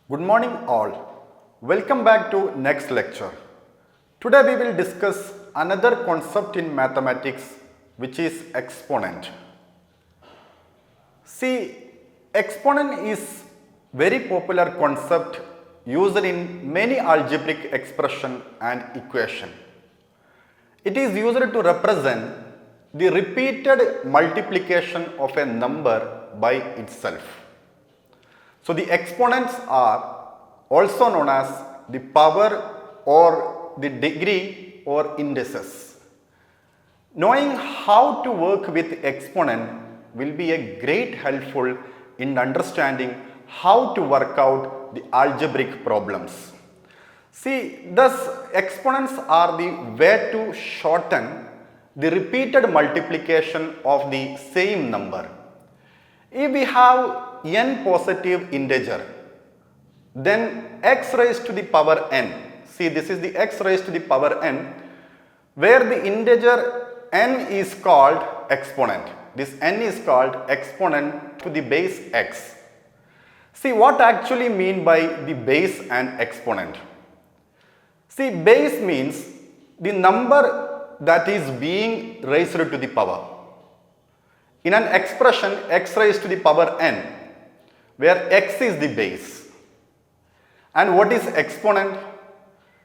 Good morning all. Welcome back to next lecture. Today we will discuss another concept in mathematics which is exponent. See, exponent is very popular concept used in many algebraic expression and equation. It is used to represent the repeated multiplication of a number by itself. So the exponents are also known as the power or the degree or indices. Knowing how to work with exponent will be a great helpful in understanding how to work out the algebraic problems. See, thus exponents are the way to shorten the repeated multiplication of the same number. If we have n positive integer, then x raised to the power n. See, this is the x raised to the power n, where the integer n is called exponent. This n is called exponent to the base x. See, what actually mean by the base and exponent? See, base means the number that is being raised to the power. In an expression x raised to the power n, where x is the base. And what is exponent?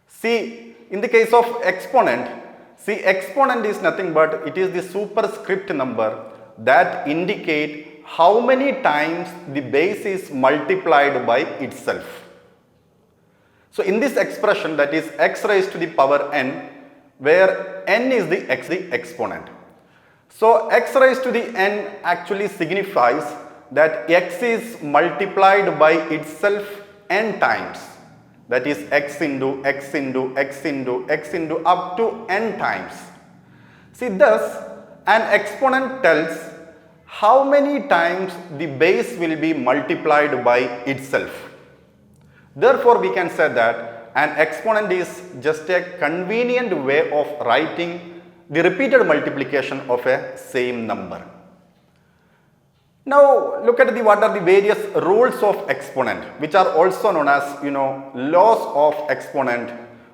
See, in the case of exponent, see, exponent is nothing but it is the superscript number that indicate how many times the base is multiplied by itself. So in this expression, that is x raised to the power n, where n is the exponent. So x raised to the n actually signifies that x is multiplied by itself n times, that is x into x into x into x into up to n times. See, thus an exponent tells how many times the base will be multiplied by itself. Therefore, we can say that an exponent is just a convenient way of writing the repeated multiplication of a same number. Now look at what are the various rules of exponent, which are also known as laws of exponent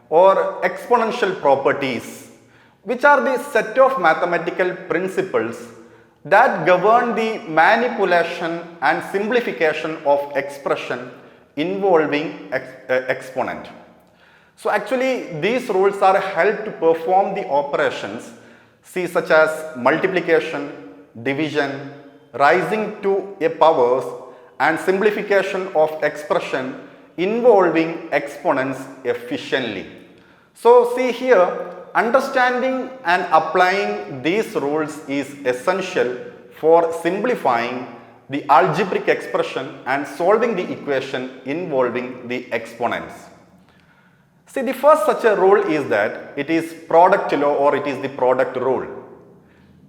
or exponential properties, which are the set of mathematical principles that govern the manipulation and simplification of expression involving exponent. So actually these rules are held to perform the operations, see, such as multiplication, division, rising to a powers, and simplification of expression involving exponents efficiently. So see here, understanding and applying these rules is essential for simplifying the algebraic expression and solving the equation involving the exponents. See, the first such a rule is that it is product law, or it is the product rule.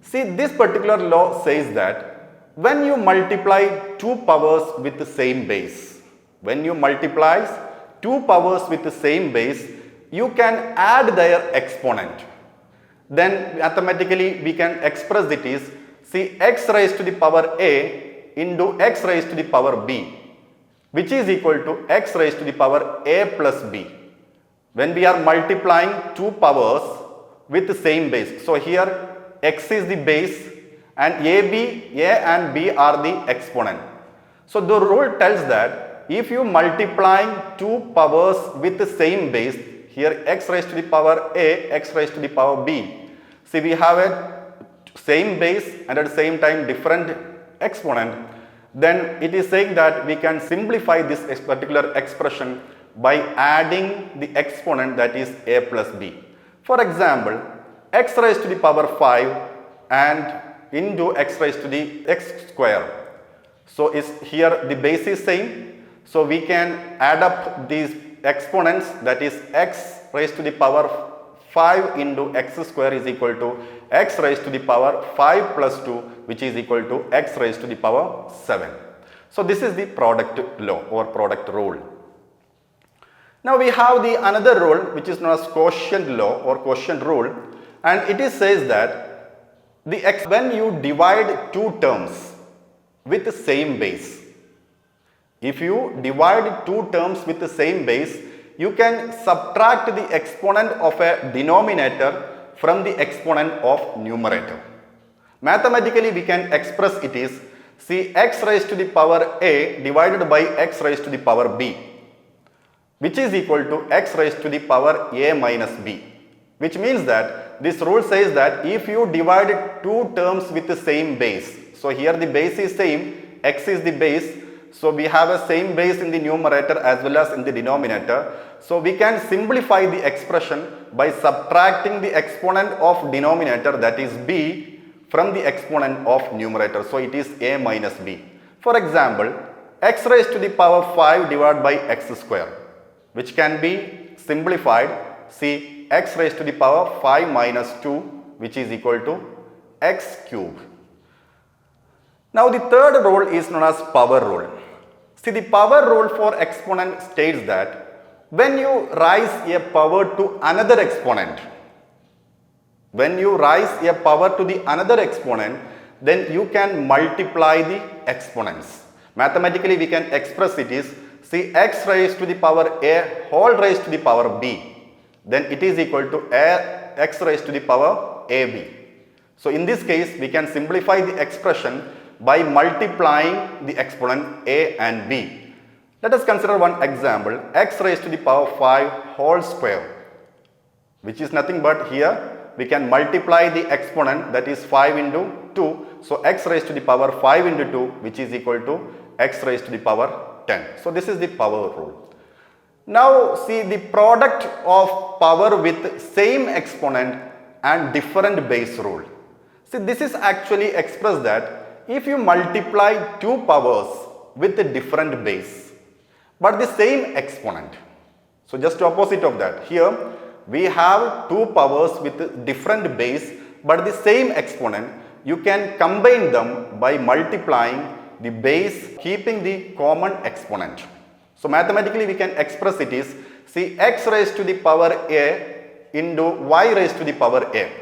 See, this particular law says that when you multiply two powers with the same base, when you multiply two powers with the same base, you can add their exponent. Then mathematically we can express it is, see, x raised to the power a into x raised to the power b, which is equal to x raised to the power a plus b. When we are multiplying two powers with the same base, so here x is the base and a and b are the exponent. So the rule tells that if you multiplying two powers with the same base, here x raised to the power a, x raised to the power b, see, we have a same base and at the same time different exponent, then it is saying that we can simplify this particular expression by adding the exponent, that is a plus b. For example, x raised to the power 5 and into x raised to the x square. So is here the base is same, so we can add up these exponents, that is x raised to the power 5 into x square is equal to x raised to the power 5 plus 2, which is equal to x raised to the power 7. So this is the product law or product rule. Now we have the another rule which is known as quotient law or quotient rule, and it says that when you divide two terms with the same base, If you divide two terms with the same base, you can subtract the exponent of a denominator from the exponent of numerator. Mathematically, we can express it is see x raised to the power a divided by x raised to the power b, which is equal to x raised to the power a minus b, which means that this rule says that if you divide two terms with the same base, so here the base is same, x is the base, so we have a same base in the numerator as well as in the denominator, so we can simplify the expression by subtracting the exponent of denominator, that is b, from the exponent of numerator, so it is a minus b. For example, x raised to the power 5 divided by x square, which can be simplified, see x raised to the power 5 minus 2, which is equal to x cube. Now the third rule is known as power rule. See, the power rule for exponent states that when you rise a power to another exponent, then you can multiply the exponents. Mathematically, we can express it is see x raised to the power a whole raised to the power b, then it is equal to x raised to the power ab. So in this case, we can simplify the expression by multiplying the exponent a and b. Let us consider one example, x raised to the power 5 whole square, which is nothing but here we can multiply the exponent, that is 5 into 2. So x raised to the power 5 into 2, which is equal to x raised to the power 10. So this is the power rule. Now see the product of power with same exponent and different base rule. See, this is actually expressed that if you multiply two powers with a different base but the same exponent, so just opposite of that, here we have two powers with different base but the same exponent, you can combine them by multiplying the base keeping the common exponent. So mathematically we can express it is see x raised to the power a into y raised to the power a.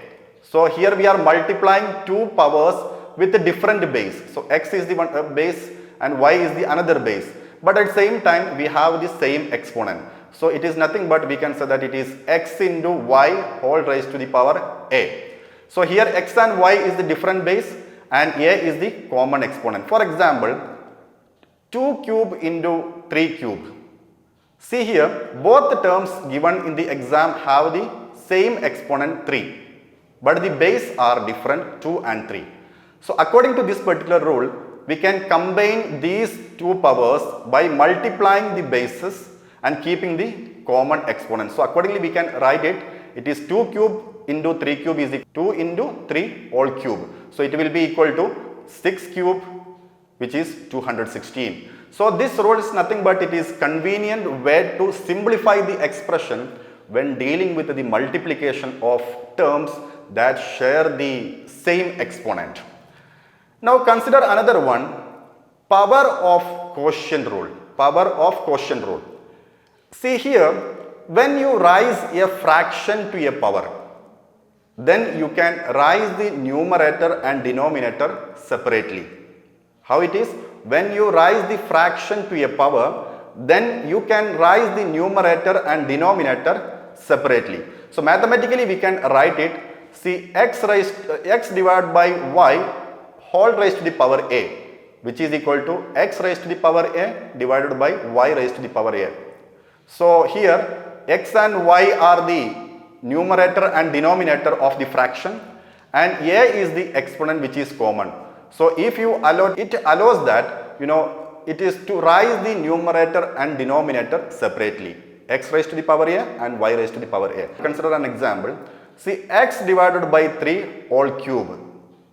So here we are multiplying two powers with a different base. So x is the one base and y is the another base, but at the same time we have the same exponent. So it is nothing but we can say that it is x into y whole raised to the power a. So here x and y is the different base and a is the common exponent. For example, 2 cube into 3 cube. See here, both the terms given in the exam have the same exponent 3, but the base are different 2 and 3. So according to this particular rule, we can combine these two powers by multiplying the bases and keeping the common exponent. So accordingly we can write it, it is 2 cube into 3 cube is equal to 2 into 3 whole cube. So it will be equal to 6 cube, which is 216. So this rule is nothing but it is convenient way to simplify the expression when dealing with the multiplication of terms that share the same exponent. Now consider another one, power of quotient rule. Power of quotient rule. See here, when you rise a fraction to a power, then you can rise the numerator and denominator separately. How it is? When you rise the fraction to a power, then you can rise the numerator and denominator separately. So mathematically we can write it, see x divided by y whole raised to the power a, which is equal to x raised to the power a divided by y raised to the power a. So here x and y are the numerator and denominator of the fraction and a is the exponent which is common. So if you allow, it allows that it is to rise the numerator and denominator separately, x raised to the power a and y raised to the power a. Consider an example, see x divided by 3 whole cube.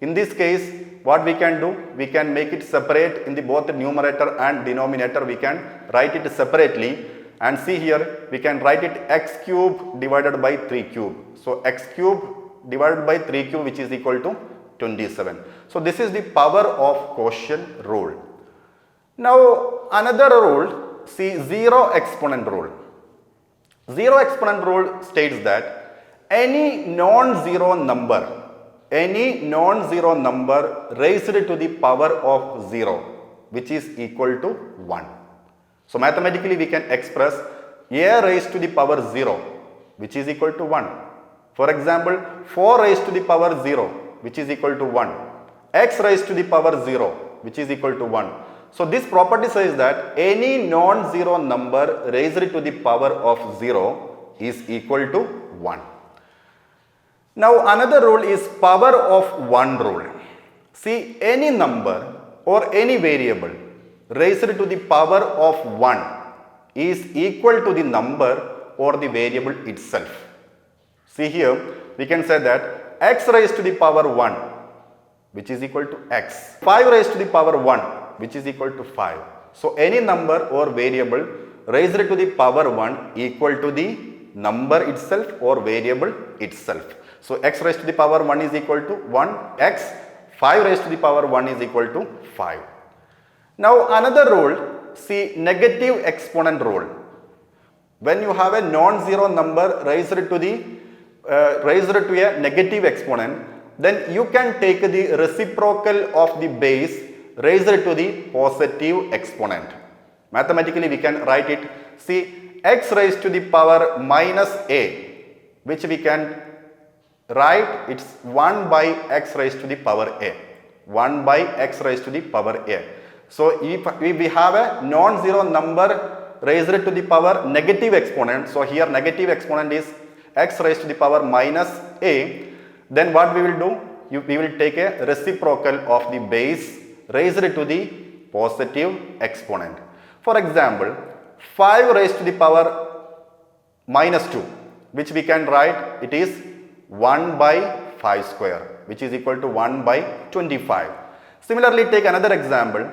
In this case what we can do, we can make it separate in the both the numerator and denominator, we can write it separately. And see here, we can write it x cube divided by 3 cube. So x cube divided by 3 cube, which is equal to 27. So this is the power of quotient rule. Now another rule, see zero exponent rule. Zero exponent rule states that any non-zero number raised to the power of 0, which is equal to 1. So mathematically we can express a raised to the power 0 which is equal to 1. For example, 4 raised to the power 0 which is equal to 1. X raised to the power 0 which is equal to 1. So this property says that any non-zero number raised to the power of 0 is equal to 1. Now another rule is power of 1 rule. See, any number or any variable raised to the power of 1 is equal to the number or the variable itself. See here, we can say that x raised to the power 1 which is equal to x. 5 raised to the power 1 which is equal to 5. So any number or variable raised to the power 1 equal to the number itself or variable itself. So x raised to the power 1 is equal to 1, x, 5 raised to the power 1 is equal to 5. Now another rule, see, negative exponent rule. When you have a non-zero number raised to a negative exponent, then you can take the reciprocal of the base raised to the positive exponent. Mathematically we can write it, see, x raised to the power minus a, which we can write, it's 1 by x raised to the power a. 1 by x raised to the power a. So if we have a non-zero number raised to the power negative exponent, so here negative exponent is x raised to the power minus a, then what we will do? We will take a reciprocal of the base raised to the positive exponent. For example, 5 raised to the power minus 2, which we can write, it is 1 by 5 square, which is equal to 1 by 25. Similarly, take another example,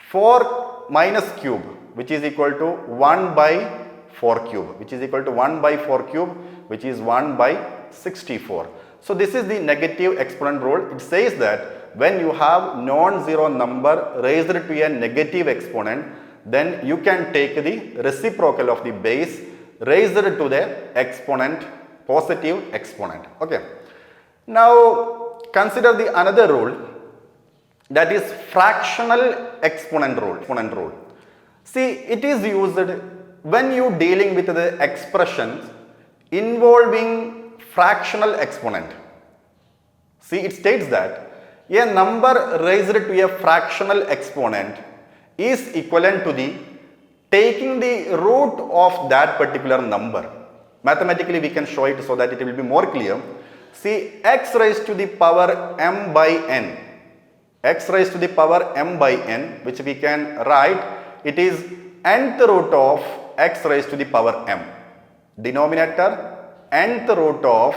4 minus cube, which is equal to 1 by 4 cube, which is equal to 1 by 4 cube, which is 1 by 64. So this is the negative exponent rule. It says that when you have non-zero number raised to a negative exponent, then you can take the reciprocal of the base raised to the exponent, positive exponent. Okay. Now consider the another rule, that is fractional exponent rule. See, it is used when you dealing with the expressions involving fractional exponent. See, it states that a number raised to a fractional exponent is equivalent to the taking the root of that particular number. Mathematically we can show it so that it will be more clear. See, x raised to the power m by n, x raised to the power m by n, which we can write, it is nth root of x raised to the power m. Denominator nth root of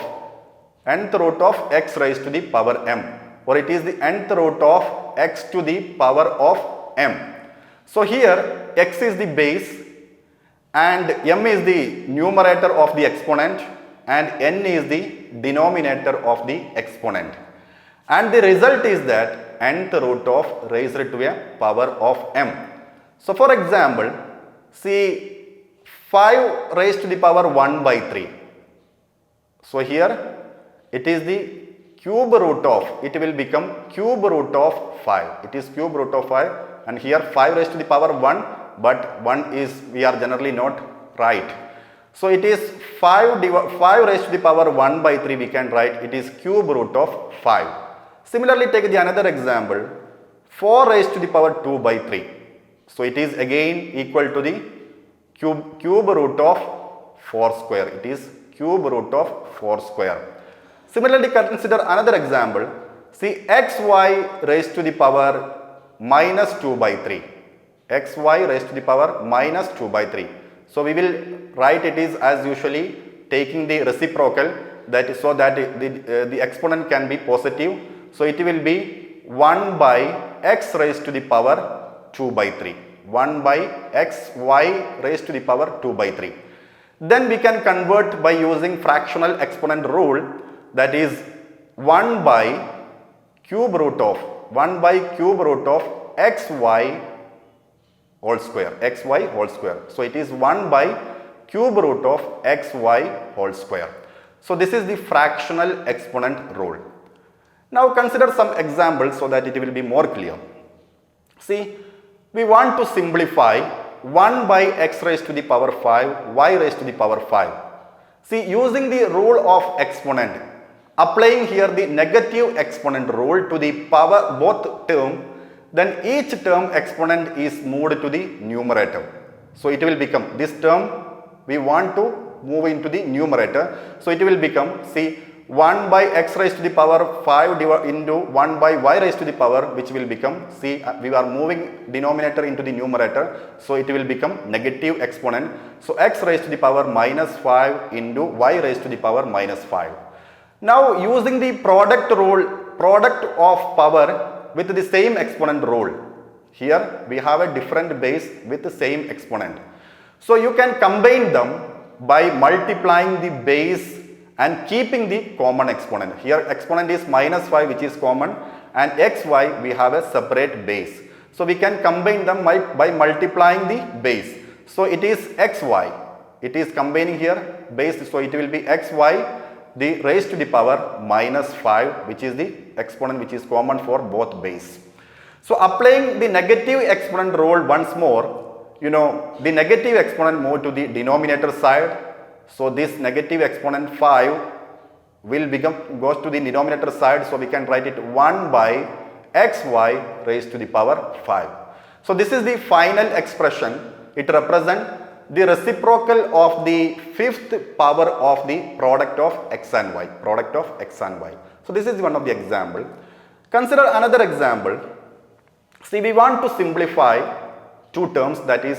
x raised to the power m, or it is the nth root of x to the power of m. So here x is the base and m is the numerator of the exponent and n is the denominator of the exponent. And the result is that nth root of raised to a power of m. So for example, see, 5 raised to the power 1 by 3. So here it is the cube root of, it will become cube root of 5. It is cube root of 5, and here 5 raised to the power 1, but 1 is, we are generally not right. So it is 5 raised to the power 1 by 3, we can write, it is cube root of 5. Similarly, take the another example, 4 raised to the power 2 by 3. So it is again equal to the cube root of 4 square. It is cube root of 4 square. Similarly, consider another example. See, xy raised to the power minus 2 by 3. Xy raised to the power minus 2 by 3. So we will write it is as usually taking the reciprocal, that is so that the exponent can be positive. So it will be 1 by x raised to the power 2 by 3. 1 by xy raised to the power 2 by 3. Then we can convert by using fractional exponent rule, that is 1 by cube root of xy whole square, xy whole square. So it is 1 by cube root of xy whole square. So this is the fractional exponent rule. Now consider some examples so that it will be more clear. See, we want to simplify 1 by x raised to the power 5, y raised to the power 5. See, using the rule of exponent, applying here the negative exponent rule to the power both term, then each term exponent is moved to the numerator. So it will become, this term we want to move into the numerator. So it will become, see, 1 by x raised to the power 5 into 1 by y raised to the power, which will become, see, we are moving denominator into the numerator. So it will become negative exponent. So x raised to the power minus 5 into y raised to the power minus 5. Now using the product rule, product of power with the same exponent rule. Here we have a different base with the same exponent. So you can combine them by multiplying the base and keeping the common exponent. Here exponent is minus 5, which is common, and xy we have a separate base. So we can combine them by multiplying the base. So it is xy. It is combining here base, so it will be xy the raised to the power minus 5, which is the exponent which is common for both base. So applying the negative exponent rule once more, the negative exponent move to the denominator side. So this negative exponent 5 will goes to the denominator side. So we can write it 1 by xy raised to the power 5. So this is the final expression. It represents the reciprocal of the fifth power of the product of x and y. Product of x and y. So this is one of the example. Consider another example. See, we want to simplify two terms, that is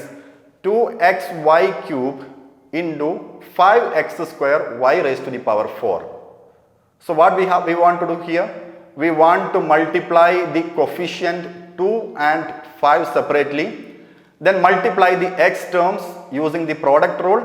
2xy cube into 5x square y raised to the power 4. So what we want to do here? We want to multiply the coefficient 2 and 5 separately, then multiply the x terms using the product rule,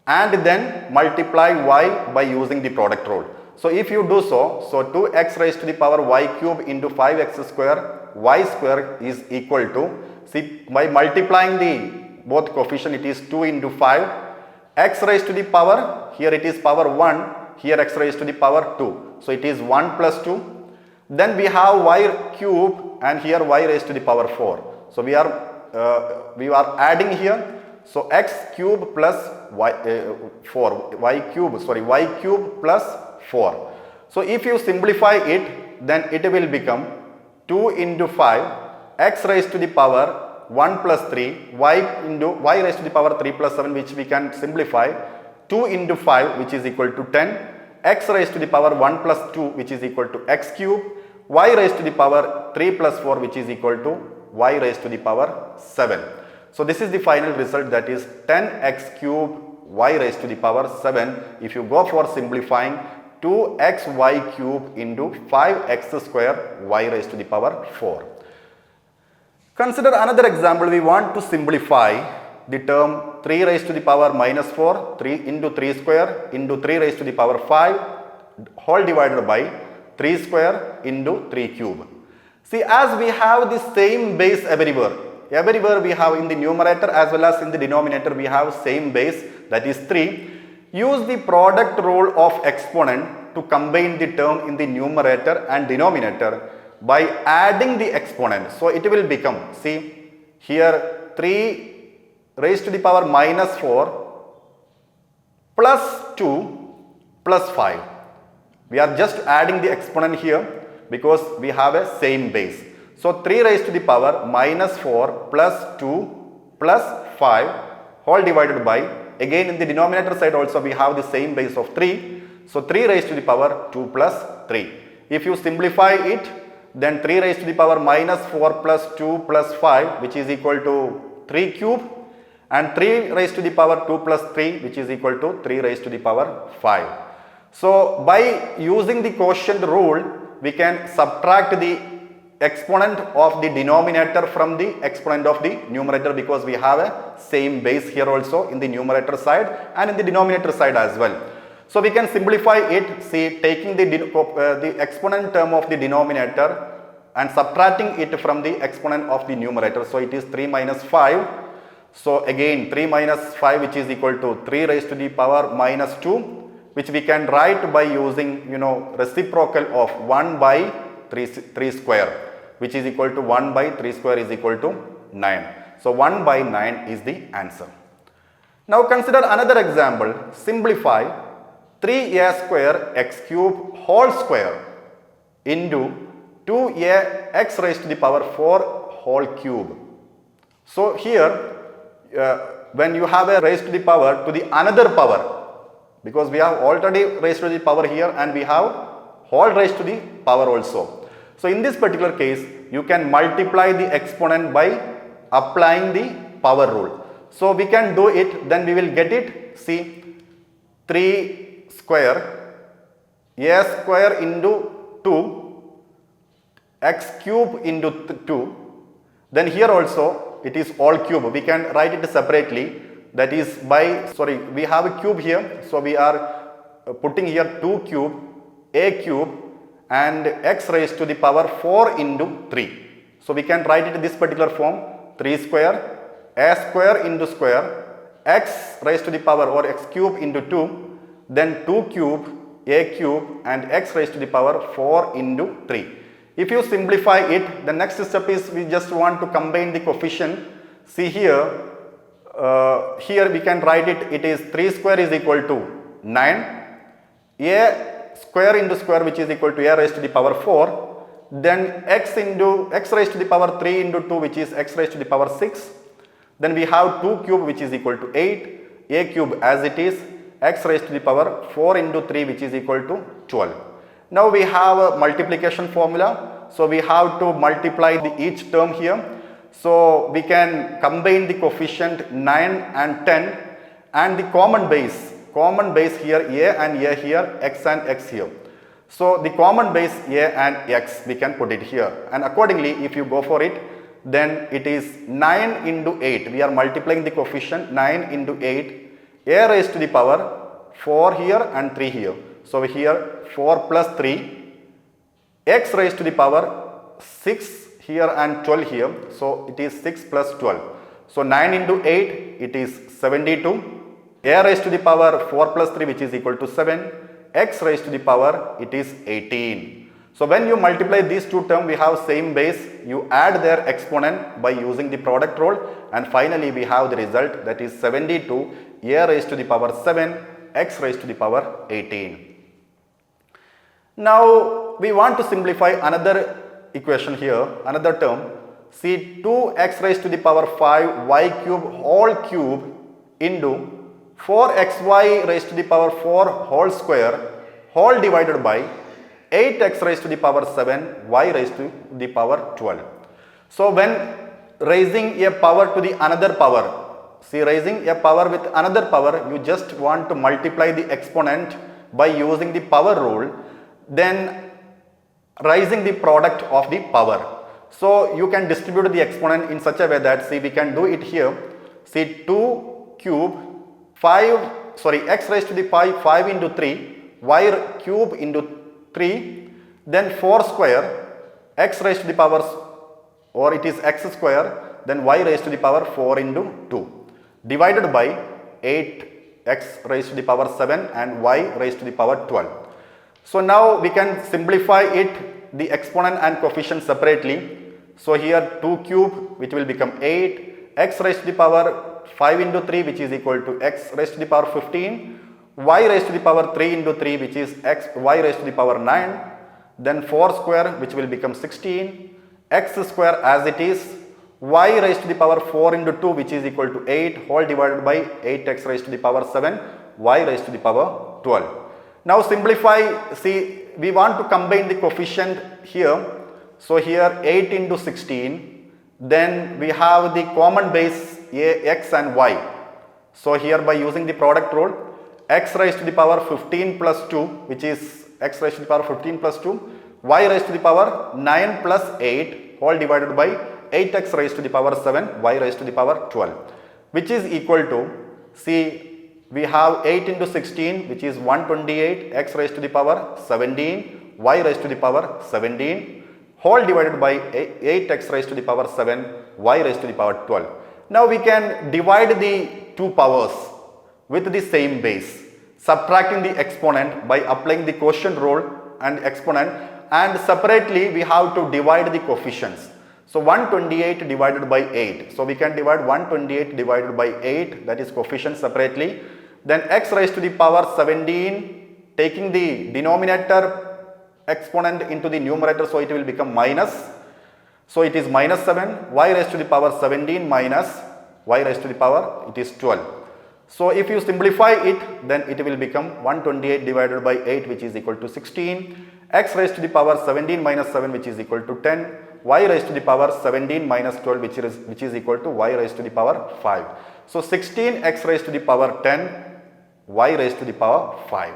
and then multiply y by using the product rule. So if you do so, 2x raised to the power y cube into 5x square y square is equal to, see, by multiplying the both coefficient, it is 2 into 5, x raised to the power, here it is power 1, here x raised to the power 2. So it is 1 plus 2. Then we have y cube and here y raised to the power 4. So we are adding here. So x cube plus y cube plus 4. So if you simplify it, then it will become 2 into 5 x raised to the power 1 plus 3 y raised to the power 3 plus 7, which we can simplify 2 into 5, which is equal to 10, x raised to the power 1 plus 2, which is equal to x cube, y raised to the power 3 plus 4, which is equal to y raised to the power 7. So this is the final result, that is 10x cube y raised to the power 7. If you go for simplifying, 2xy cube into 5x square y raised to the power 4. Consider another example. We want to simplify the term 3 raised to the power minus 4, 3 into 3 square into 3 raised to the power 5 whole divided by 3 square into 3 cube. See, as we have the same base everywhere we have in the numerator as well as in the denominator we have same base, that is 3. Use the product rule of exponent to combine the term in the numerator and denominator by adding the exponent. So it will become, see, here 3 raised to the power minus 4 plus 2 plus 5. We are just adding the exponent here because we have a same base. So 3 raised to the power minus 4 plus 2 plus 5 whole divided by, again in the denominator side also we have the same base of 3. So 3 raised to the power 2 plus 3. If you simplify it, then 3 raised to the power minus 4 plus 2 plus 5, which is equal to 3 cube, and 3 raised to the power 2 plus 3, which is equal to 3 raised to the power 5. So by using the quotient rule, we can subtract the exponent of the denominator from the exponent of the numerator, because we have a same base here also in the numerator side and in the denominator side as well. So we can simplify it, see, taking the exponent term of the denominator and subtracting it from the exponent of the numerator. So it is 3 minus 5. So again 3 minus 5, which is equal to 3 raised to the power minus 2, which we can write by using reciprocal of 1 by 3 square, which is equal to 1 by 3 square is equal to 9. So 1 by 9 is the answer. Now consider another example. Simplify 3a square x cube whole square into 2a x raised to the power 4 whole cube. So here when you have a raised to the power to the another power, because we have already raised to the power here and we have whole raised to the power also. So in this particular case you can multiply the exponent by applying the power rule. So we can do it, then we will get it. See, 3 square a square into 2 x cube into 2. Then here also it is all cube. We can write it separately. That is by, sorry, we have a cube here. So we are putting here 2 cube, a cube and x raised to the power 4 into 3. So we can write it in this particular form. 3 square a square into square x raised to the power or x cube into 2, then 2 cube a cube and x raised to the power 4 into 3. If you simplify it, the next step is we just want to combine the coefficient. See here, here we can write it, it is 3 square is equal to 9, a square into square which is equal to a raised to the power 4, then x into x raised to the power 3 into 2 which is x raised to the power 6. Then we have 2 cube which is equal to 8, a cube as it is, x raised to the power 4 into 3 which is equal to 12. Now we have a multiplication formula. So we have to multiply each term here. So we can combine the coefficient 9 and 10 and the common base here a and a here, x and x here. So the common base a and x we can put it here, and accordingly if you go for it, then it is 9 into 8. We are multiplying the coefficient 9 into 8, a raised to the power 4 here and 3 here. So here 4 plus 3, x raised to the power 6 here and 12 here. So it is 6 plus 12. So 9 into 8 it is 72. A raised to the power 4 plus 3 which is equal to 7. X raised to the power it is 18. So when you multiply these two terms, we have same base. You add their exponent by using the product rule, and finally we have the result, that is 72 a raised to the power 7 x raised to the power 18. Now we want to simplify another equation here, another term. See, 2x raised to the power 5 y cube whole cube into 4xy raised to the power 4 whole square whole divided by 8x raised to the power 7 y raised to the power 12. So when raising a power to the another power, see, raising a power with another power, you just want to multiply the exponent by using the power rule, then raising the product of the power. So you can distribute the exponent in such a way that, see, we can do it here. See, 2 cube x raised to the 5 into 3 y cube into 3, then 4 square x raised to the power, or it is x square, then y raised to the power 4 into 2 divided by 8x raised to the power 7 and y raised to the power 12. So now we can simplify it, the exponent and coefficient separately. So here 2 cube which will become 8, x raised to the power 5 into 3 which is equal to x raised to the power 15, y raised to the power 3 into 3 which is y raised to the power 9, then 4 square which will become 16, x square as it is, y raised to the power 4 into 2 which is equal to 8 whole divided by 8x raised to the power 7 y raised to the power 12. Now simplify, see, we want to combine the coefficient here. So here 8 into 16, then we have the common base a, x and y. So here by using the product rule, x raised to the power 15 plus 2 which is x raised to the power 15 plus 2, y raised to the power 9 plus 8 whole divided by 8x raised to the power 7 y raised to the power 12, which is equal to, see, we have 8 into 16 which is 128 x raised to the power 17 y raised to the power 17 whole divided by 8x raised to the power 7 y raised to the power 12. Now we can divide the two powers with the same base, subtracting the exponent by applying the quotient rule and exponent, and separately we have to divide the coefficients. So 128 divided by 8. So we can divide 128 divided by 8, that is coefficient separately. Then x raised to the power 17, taking the denominator exponent into the numerator, so it will become minus. So it is minus 7, y raised to the power 17 minus y raised to the power, it is 12. So if you simplify it, then it will become 128 divided by 8, which is equal to 16, x raised to the power 17 minus 7, which is equal to 10, y raised to the power 17 minus 12, which is equal to y raised to the power 5. So 16 x raised to the power 10, y raised to the power 5.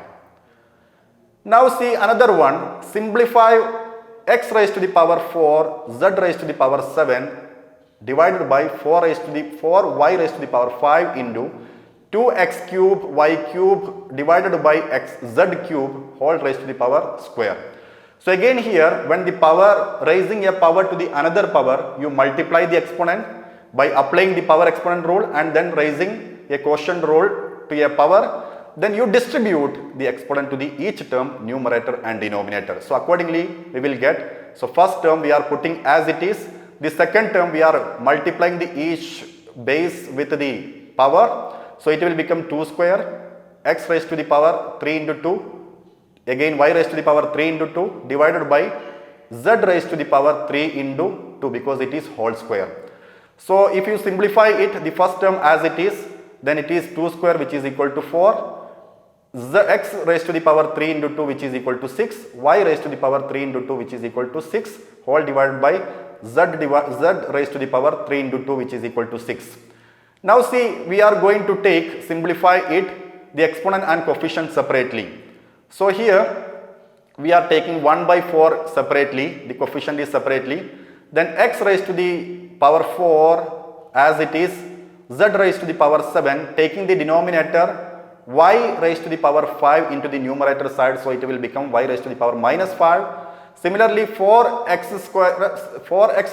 Now see another one, simplify x raised to the power 4, z raised to the power 7 divided by 4y raised to the power 5 into 2x cube y cube divided by z cube whole raised to the power square. So again here, when the power, raising a power to the another power, you multiply the exponent by applying the power exponent rule and then raising a quotient rule to a power, then you distribute the exponent to the each term, numerator and denominator. So accordingly we will get, so first term we are putting as it is, the second term we are multiplying the each base with the power, so it will become 2 square, x raised to the power 3 into 2, again y raised to the power 3 into 2 divided by z raised to the power 3 into 2, because it is whole square. So if you simplify it, the first term as it is, then it is 2 square, which is equal to 4, x raised to the power 3 into 2, which is equal to 6, y raised to the power 3 into 2, which is equal to 6, whole divided by z raised to the power 3 into 2, which is equal to 6. Now see, we are going to simplify it, the exponent and coefficient separately. So here we are taking 1 by 4 separately, the coefficient is separately, then x raised to the power 4 as it is, z raised to the power 7, taking the denominator y raised to the power 5 into the numerator side, so it will become y raised to the power minus 5. Similarly, 4x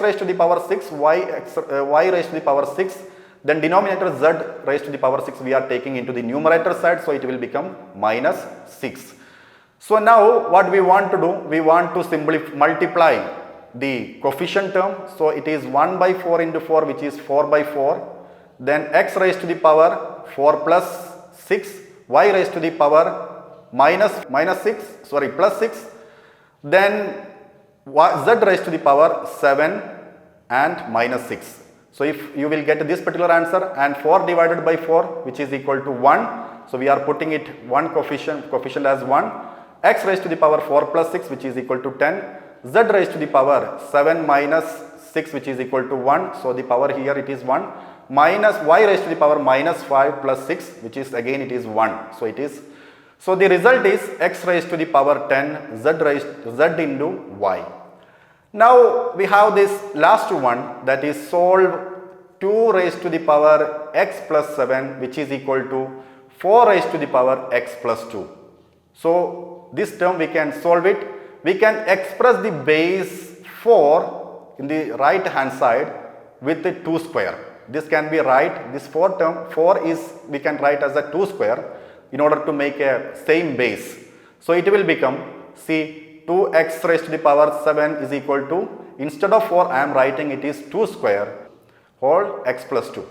raised to the power 6, y raised to the power 6, then denominator z raised to the power 6 we are taking into the numerator side, so it will become minus 6. So now what we want to do, we want to multiply the coefficient term, so it is 1 by 4 into 4, which is 4 by 4, then x raised to the power 4 plus 6, y raised to the power plus 6, then z raised to the power 7 and minus 6. So if you will get this particular answer, and 4 divided by 4, which is equal to 1, so we are putting it one coefficient as 1, x raised to the power 4 plus 6, which is equal to 10, z raised to the power 7 minus 6, which is equal to 1, so the power here it is 1, minus y raised to the power minus 5 plus 6, which is again it is 1. So it is, so the result is x raised to the power 10 z into y. Now we have this last one, that is solve 2 raised to the power x plus 7, which is equal to 4 raised to the power x plus 2. So this term we can solve it. We can express the base 4 in the right hand side with the 2 square. This can be right, this 4 is we can write as a 2 square in order to make a same base. So it will become, see, 2x raised to the power 7 is equal to, instead of 4 I am writing it is 2 square whole x plus 2.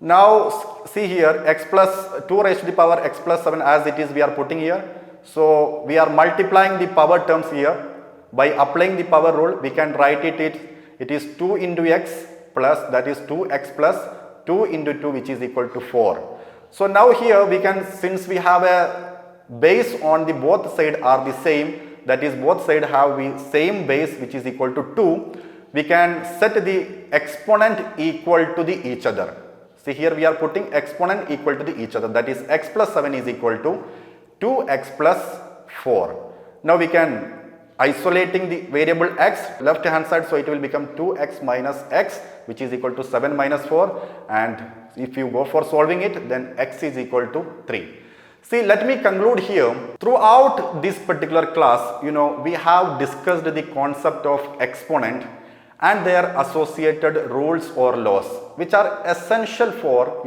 Now see here, x plus 2 raised to the power x plus 7 as it is we are putting here. So we are multiplying the power terms here. By applying the power rule, we can write it is 2 into x plus, that is 2x plus 2 into 2, which is equal to 4. So now here we can, since we have a base on the both side are the same, that is both side have the same base which is equal to 2, we can set the exponent equal to the each other. See here we are putting exponent equal to the each other, that is x plus 7 is equal to 2x plus 4. Now we can isolating the variable x left hand side, so it will become 2x minus x, which is equal to 7 minus 4, and if you go for solving it, then x is equal to 3. See, let me conclude here. Throughout this particular class, we have discussed the concept of exponent and their associated rules or laws, which are essential for,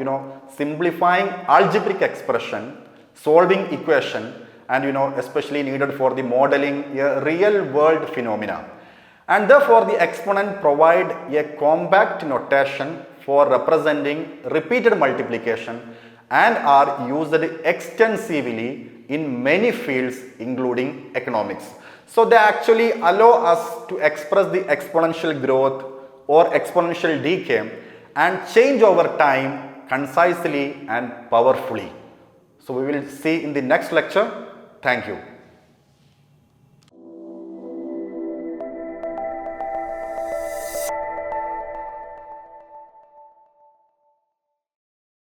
simplifying algebraic expression, solving equation, and especially needed for the modeling a real world phenomena. And therefore the exponent provide a compact notation for representing repeated multiplication and are used extensively in many fields including economics. So they actually allow us to express the exponential growth or exponential decay and change over time concisely and powerfully. So we will see in the next lecture. Thank you.